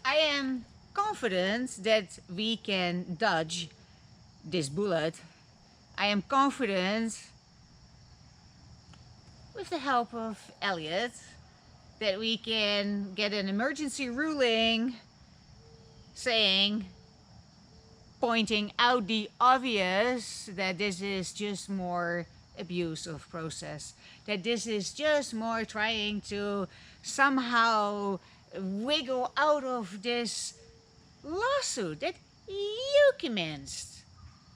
I am confident that we can dodge this bullet. I am confident, with the help of Elliot, that we can get an emergency ruling saying, pointing out the obvious, that this is just more abuse of process, that this is just more trying to somehow wiggle out of this lawsuit that you commenced,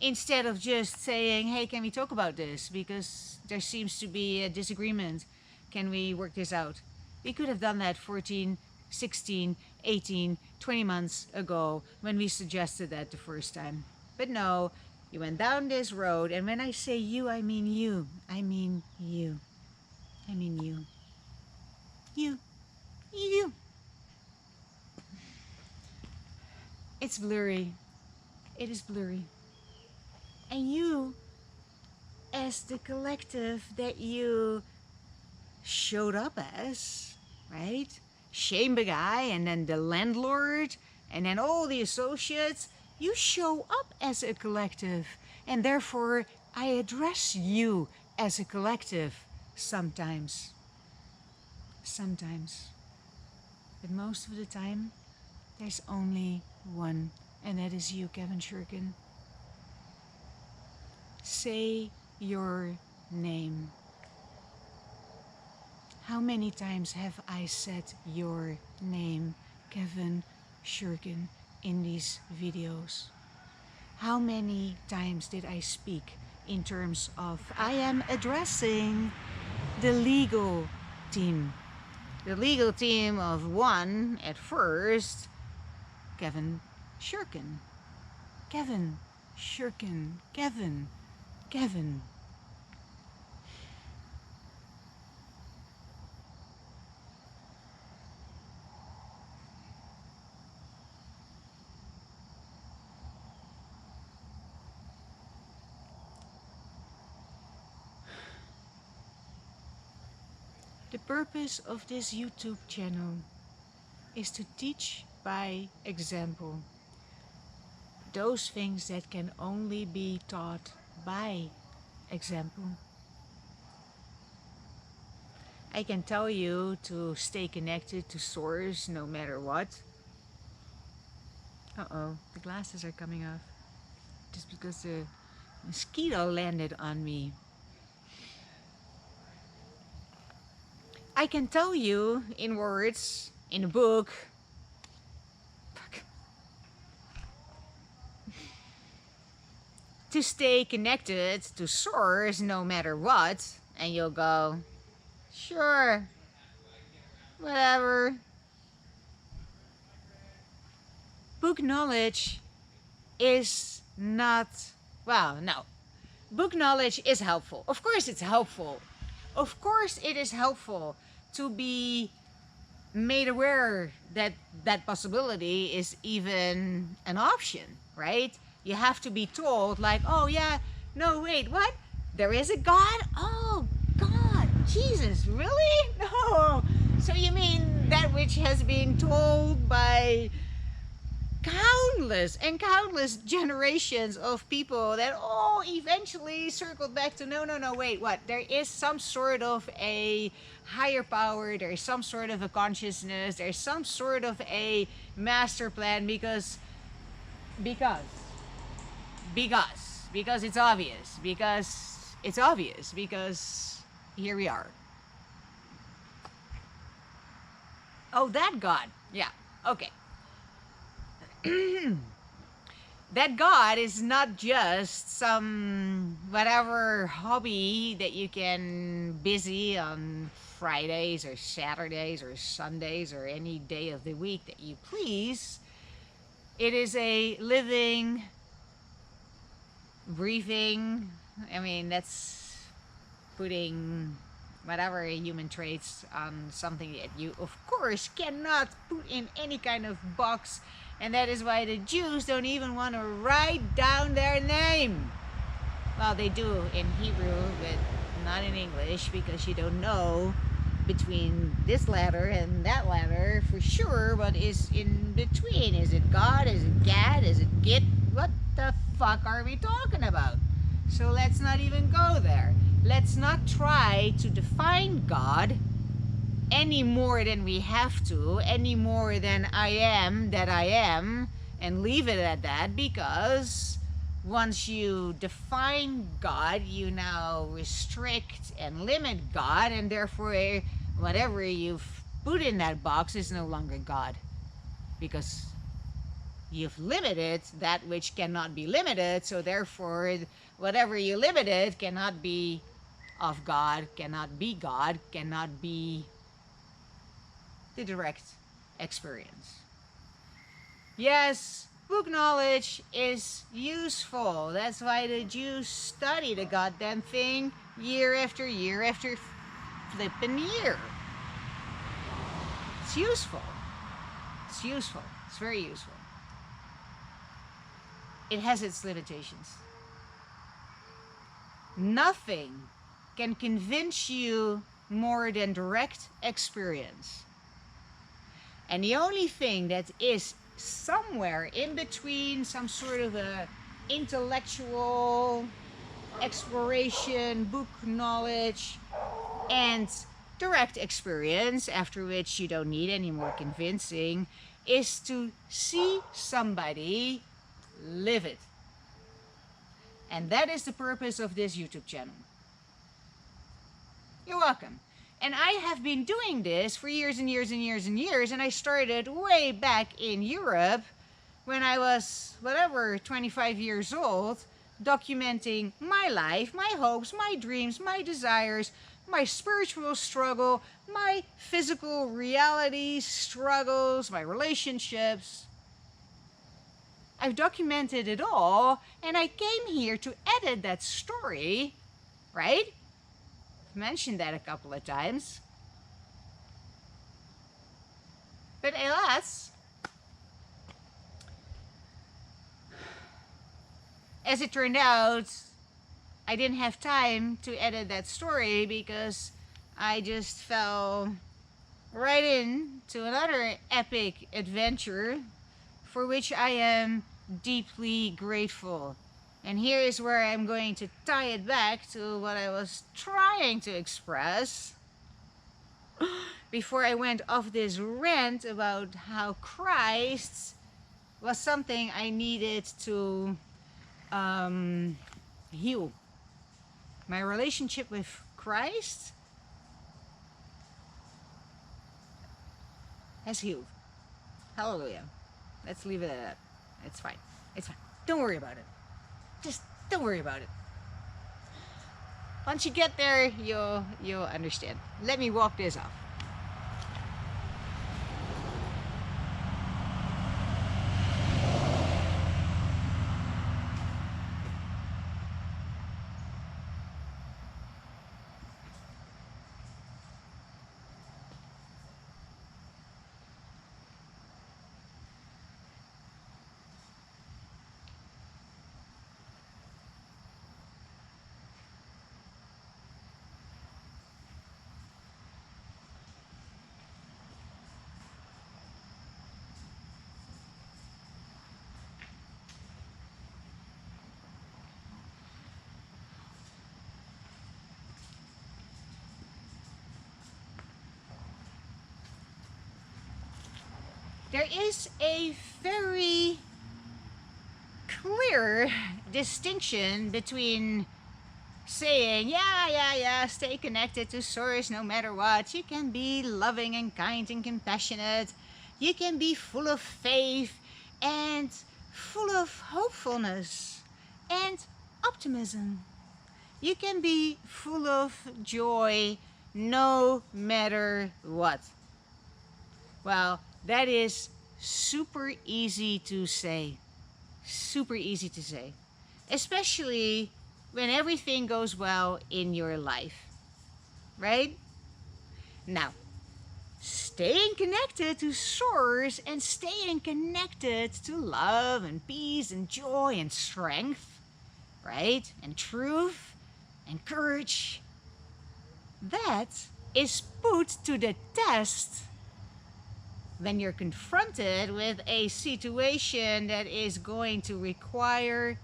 instead of just saying, hey, can we talk about this, because there seems to be a disagreement, can we work this out? We could have done that 14, 16, 18, 20 months ago when we suggested that the first time. But no, you went down this road, and when I say you, I mean you. I mean you. I mean you. You. You. It's blurry. It is blurry. And you, as the collective that you showed up as, right? Shane Guy, and then the landlord, and then all the associates, you show up as a collective. And therefore, I address you as a collective sometimes. Sometimes. But most of the time, there's only one, and that is you, Kevin Shurkin. Say your name. How many times have I said your name, Kevin Shurkin, in these videos? How many times did I speak in terms of I am addressing the legal team? The legal team of one, at first, Kevin Shurkin. Kevin Shurkin. Kevin. The purpose of this YouTube channel is to teach by example. Those things that can only be taught by example. I can tell you to stay connected to source no matter what. Uh-oh, the glasses are coming off. Just because the mosquito landed on me. I can tell you in words, in a book, to stay connected to source no matter what, and you'll go, sure, whatever. Book knowledge is not, well, no. Book knowledge is helpful. Of course it's helpful. Of course it is helpful to be made aware that that possibility is even an option, right? You have to be told, like, oh yeah, no, wait, what? There is a God? Oh, God, Jesus, really? No. So you mean that which has been told by countless and countless generations of people that all eventually circled back to no, wait, what? There is some sort of a higher power, there is some sort of a consciousness, there's some sort of a master plan, because it's obvious, because here we are. Oh, that God. Yeah, okay. That God is not just some whatever hobby that you can busy on Fridays or Saturdays or Sundays or any day of the week that you please. It is a living, breathing, I mean, that's putting whatever human traits on something that you, of course, cannot put in any kind of box. And that is why the Jews don't even want to write down their name. Well, they do in Hebrew, but not in English, because you don't know between this ladder and that ladder for sure. What is in between? Is it God? Is it Gad? Is it Git? What the fuck are we talking about? So let's not even go there. Let's not try to define God any more than we have to, any more than I am that I am, and leave it at that, because once you define God, you now restrict and limit God, and therefore whatever you've put in that box is no longer God, because you've limited that which cannot be limited. So therefore whatever you limited cannot be of God, cannot be the direct experience. Yes, book knowledge is useful. That's why the Jews study the goddamn thing year after year after flipping year. It's useful. It's useful. It's very useful. It has its limitations. Nothing can convince you more than direct experience. And the only thing that is somewhere in between some sort of a intellectual exploration, book knowledge, and direct experience, after which you don't need any more convincing, is to see somebody live it. And that is the purpose of this YouTube channel. You're welcome. And I have been doing this for years and years and years and years, and I started way back in Europe when I was, 25 years old, documenting my life, my hopes, my dreams, my desires, my spiritual struggle, my physical reality struggles, my relationships. I've documented it all, and I came here to edit that story, right? I've mentioned that a couple of times. But alas, as it turned out, I didn't have time to edit that story because I just fell right into another epic adventure for which I am deeply grateful. And here is where I'm going to tie it back to what I was trying to express before I went off this rant about how Christ was something I needed to heal. My relationship with Christ has healed. Hallelujah. Let's leave it at that. It's fine. It's fine. Don't worry about it. Just don't worry about it. Once you get there, you'll understand. Let me walk this off. There is a very clear distinction between saying, yeah, stay connected to Source no matter what. You can be loving and kind and compassionate. You can be full of faith and full of hopefulness and optimism. You can be full of joy no matter what. Well, that is super easy to say. Super easy to say. Especially when everything goes well in your life. Right? Now, staying connected to Source and staying connected to love and peace and joy and strength, right? And truth and courage, that is put to the test when you're confronted with a situation that is going to require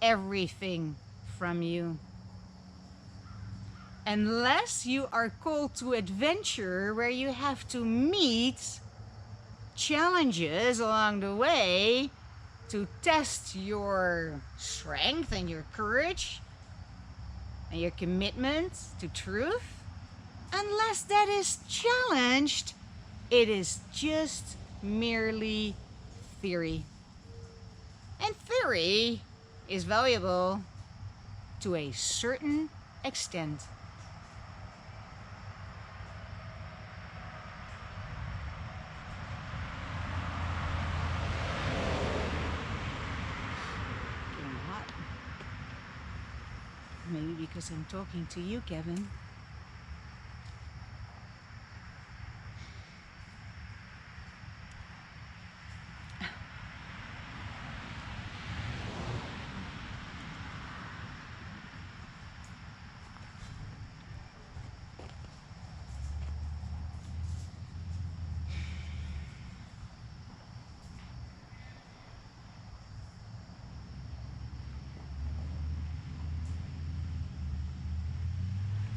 everything from you. Unless you are called to adventure where you have to meet challenges along the way to test your strength and your courage and your commitment to truth, unless that is challenged, it is just merely theory. And theory is valuable to a certain extent. Getting hot. Maybe because I'm talking to you, Kevin.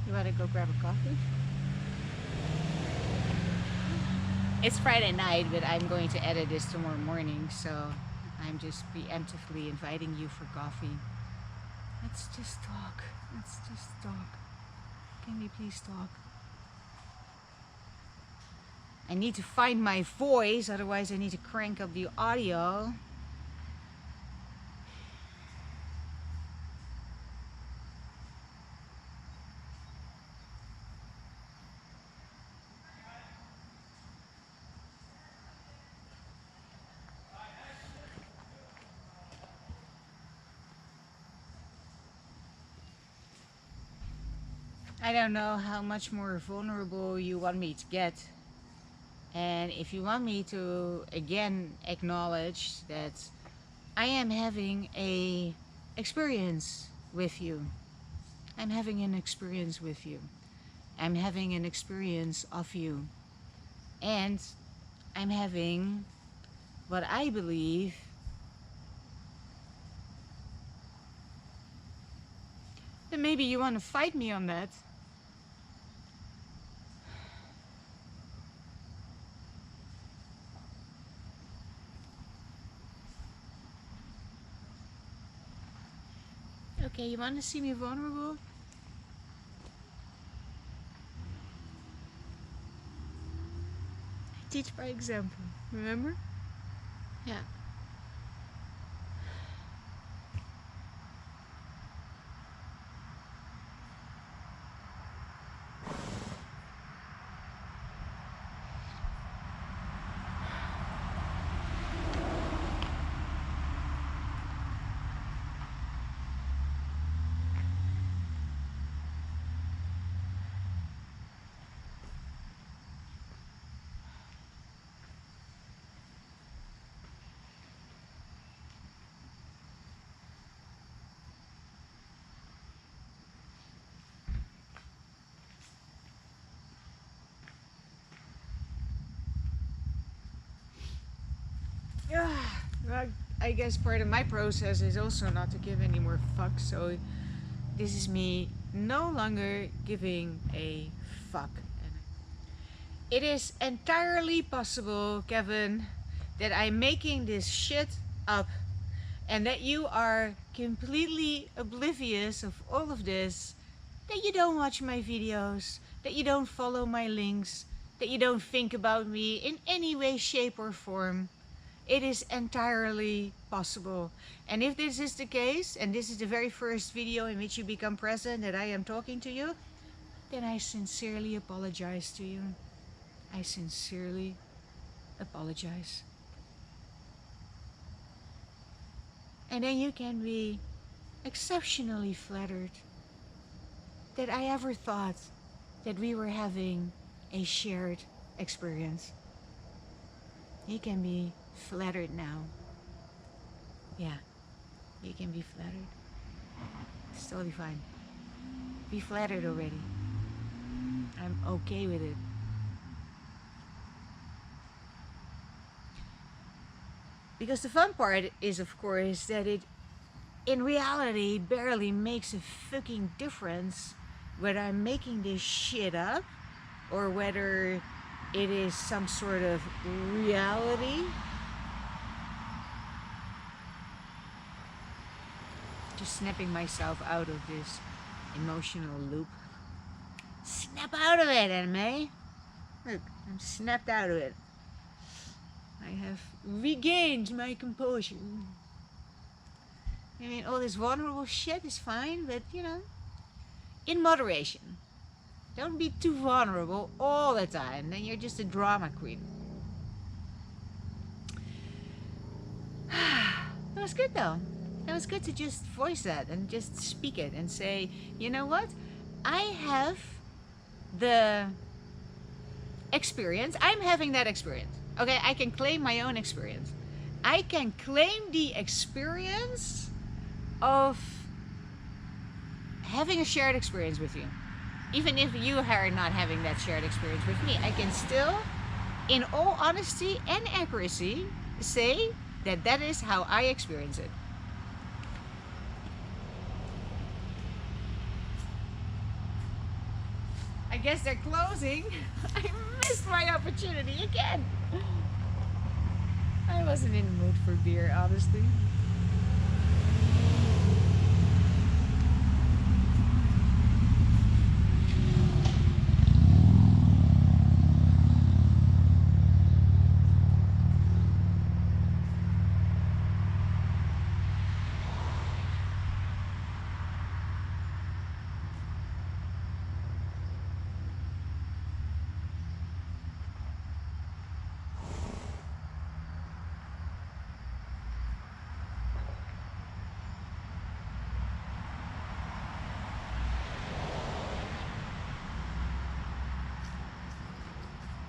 You want to go grab a coffee? It's Friday night, but I'm going to edit this tomorrow morning, so I'm just preemptively inviting you for coffee. Let's just talk. Let's just talk. Can we please talk? I need to find my voice, otherwise I need to crank up the audio. I don't know how much more vulnerable you want me to get. And if you want me to again acknowledge that I am having a experience with you. I'm having an experience with you. I'm having an experience of you. And I'm having what I believe that maybe you want to fight me on that. Okay, you want to see me vulnerable? I teach by example, remember? Yeah. Yeah, well, I guess part of my process is also not to give any more fucks, so this is me no longer giving a fuck. It is entirely possible, Kevin, that I'm making this shit up and that you are completely oblivious of all of this, that you don't watch my videos, that you don't follow my links, that you don't think about me in any way, shape, or form. It is entirely possible. And if this is the case, and this is the very first video in which you become present that I am talking to you, then I sincerely apologize to you. I sincerely apologize. And then you can be exceptionally flattered that I ever thought that we were having a shared experience. You can be flattered now. Yeah, you can be flattered. It's totally fine. Be flattered already. I'm okay with it. Because the fun part is, of course, that it in reality barely makes a fucking difference whether I'm making this shit up or whether it is some sort of reality. Just snapping myself out of this emotional loop. Snap out of it, anime. Look, I'm snapped out of it. I have regained my composure. I mean, all this vulnerable shit is fine, but you know, in moderation. Don't be too vulnerable all the time, then you're just a drama queen. It was good though. It was good to just voice that and just speak it and say, you know what? I have the experience. I'm having that experience. Okay, I can claim my own experience. I can claim the experience of having a shared experience with you. Even if you are not having that shared experience with me, I can still, in all honesty and accuracy, say that that is how I experience it. I guess they're closing. I missed my opportunity again. I wasn't in the mood for beer, honestly.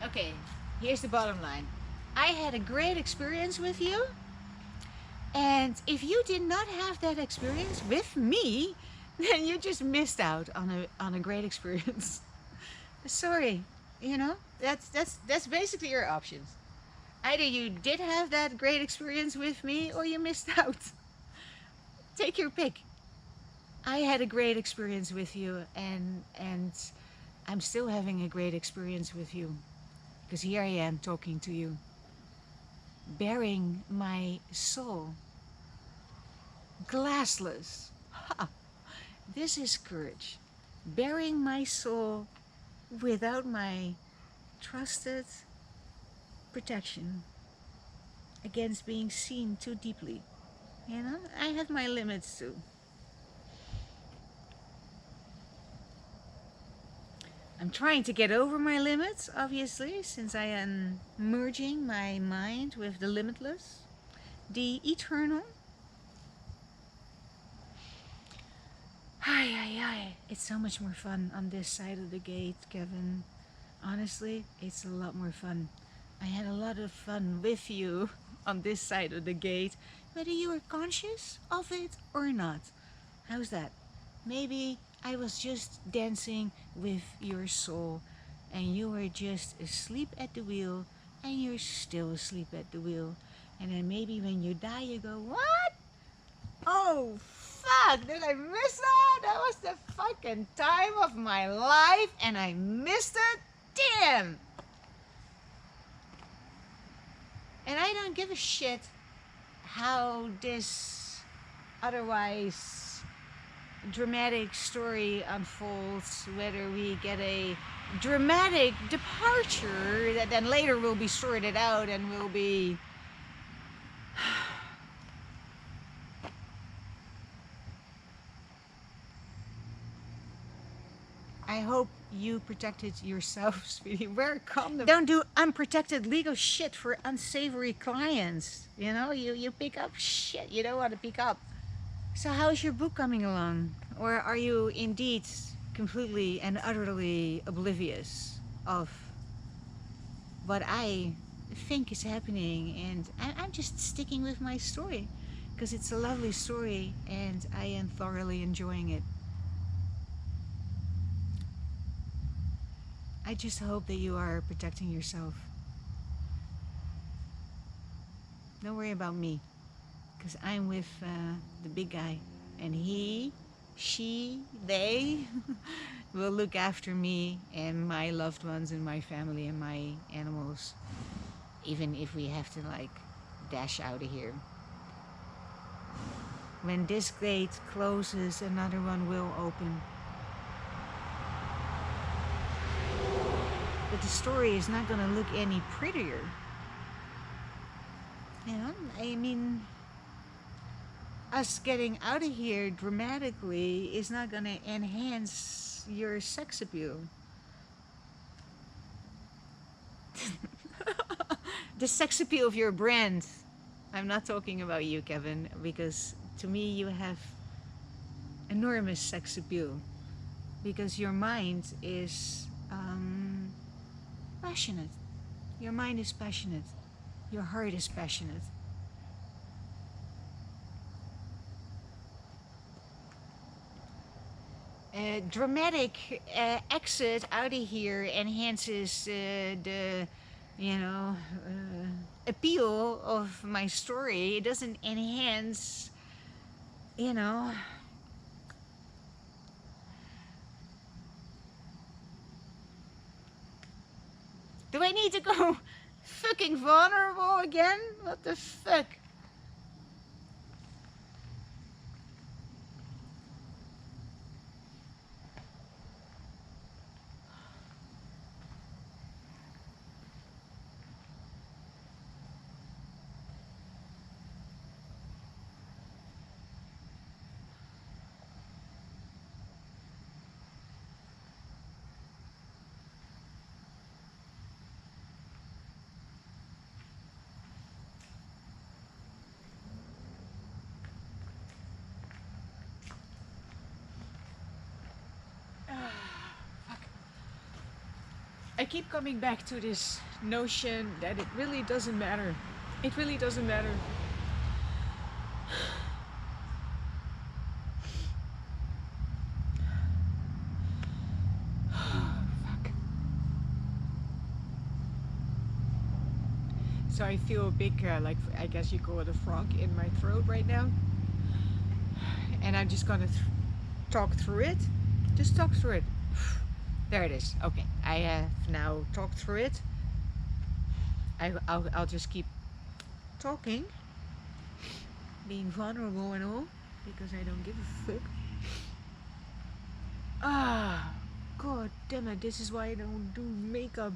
Okay, here's the bottom line. I had a great experience with you, and if you did not have that experience with me, then you just missed out on a great experience. Sorry, you know, that's basically your options. Either you did have that great experience with me or you missed out. Take your pick. I had a great experience with you, and I'm still having a great experience with you. Because here I am talking to you, bearing my soul, glassless. Ha! This is courage. Bearing my soul without my trusted protection against being seen too deeply. You know, I have my limits too. I'm trying to get over my limits, obviously, since I am merging my mind with the limitless, the eternal. Hi. It's so much more fun on this side of the gate, Kevin. Honestly, it's a lot more fun. I had a lot of fun with you on this side of the gate, whether you were conscious of it or not. How's that? Maybe I was just dancing with your soul and you were just asleep at the wheel and you're still asleep at the wheel. And then maybe when you die you go, what? Oh fuck, did I miss that? That was the fucking time of my life and I missed it? Damn! And I don't give a shit how this otherwise dramatic story unfolds, whether we get a dramatic departure that then later will be sorted out and will be I hope you protected yourself, sweetie. Wear condom. Don't do unprotected legal shit for unsavory clients. You know, you pick up shit you don't want to pick up. So how's your book coming along? Or are you indeed completely and utterly oblivious of what I think is happening? And I'm just sticking with my story because it's a lovely story and I am thoroughly enjoying it. I just hope that you are protecting yourself. Don't worry about me, because I'm with the big guy, and he, she, they will look after me and my loved ones and my family and my animals, even if we have to like dash out of here. When this gate closes, another one will open. But the story is not gonna look any prettier. Yeah, I mean, us getting out of here dramatically is not gonna enhance your sex appeal. The sex appeal of your brand. I'm not talking about you, Kevin, because to me you have enormous sex appeal. Because your mind is passionate. Your mind is passionate. Your heart is passionate. Dramatic exit out of here enhances the, appeal of my story. It doesn't enhance, you know. Do I need to go fucking vulnerable again? What the fuck? I keep coming back to this notion that it really doesn't matter. It really doesn't matter. Fuck. So I feel a big, like, I guess you call it a frog in my throat right now. And I'm just gonna talk through it. Just talk through it. There it is. Okay, I have now talked through it. I'll just keep talking, being vulnerable and all, because I don't give a fuck. Ah, god damn it! This is why I don't do makeup.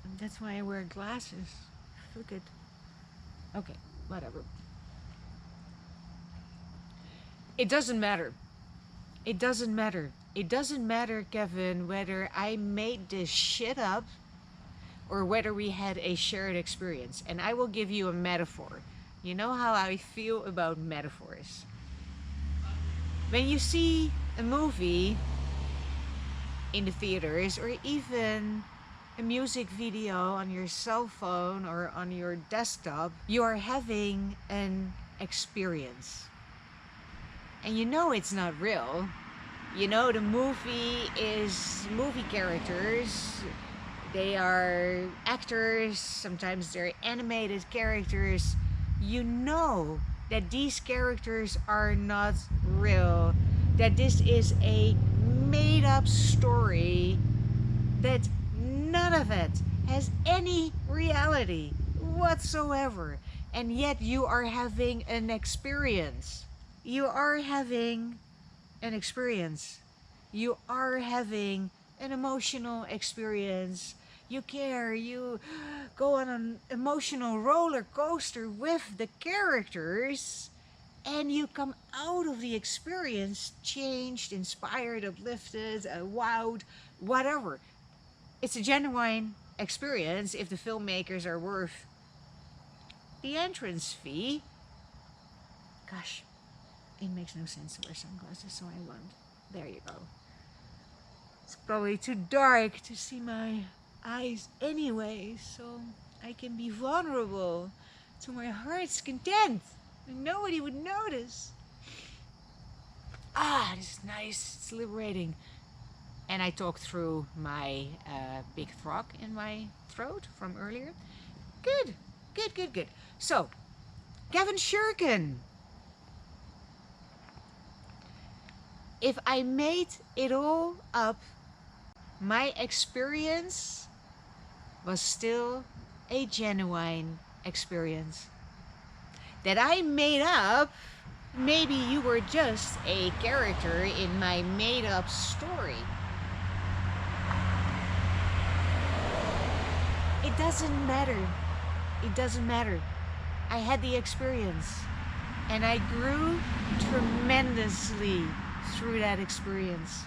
And that's why I wear glasses. Fuck it. Okay, whatever. It doesn't matter. It doesn't matter. It doesn't matter, Kevin, whether I made this shit up or whether we had a shared experience. And I will give you a metaphor. You know how I feel about metaphors. When you see a movie in the theaters, or even a music video on your cell phone or on your desktop, you are having an experience. And you know it's not real. You know the movie is movie characters. They are actors. Sometimes they're animated characters. You know that these characters are not real. That this is a made-up story. That none of it has any reality whatsoever. And yet you are having an experience. You are having an experience. You are having an emotional experience. You care. You go on an emotional roller coaster with the characters, and you come out of the experience changed, inspired, uplifted, wowed, whatever. It's a genuine experience if the filmmakers are worth the entrance fee. Gosh. It makes no sense to wear sunglasses, so I won't. There you go. It's probably too dark to see my eyes anyway, so I can be vulnerable to my heart's content. And nobody would notice. Ah, this is nice. It's liberating. And I talked through my big frog in my throat from earlier. Good, good, good, good. So, Gavin Shurkin. If I made it all up, my experience was still a genuine experience. That I made up, maybe you were just a character in my made up story. It doesn't matter. It doesn't matter. I had the experience and I grew tremendously through that experience.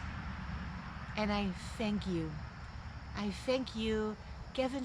And I thank you. I thank you, Kevin.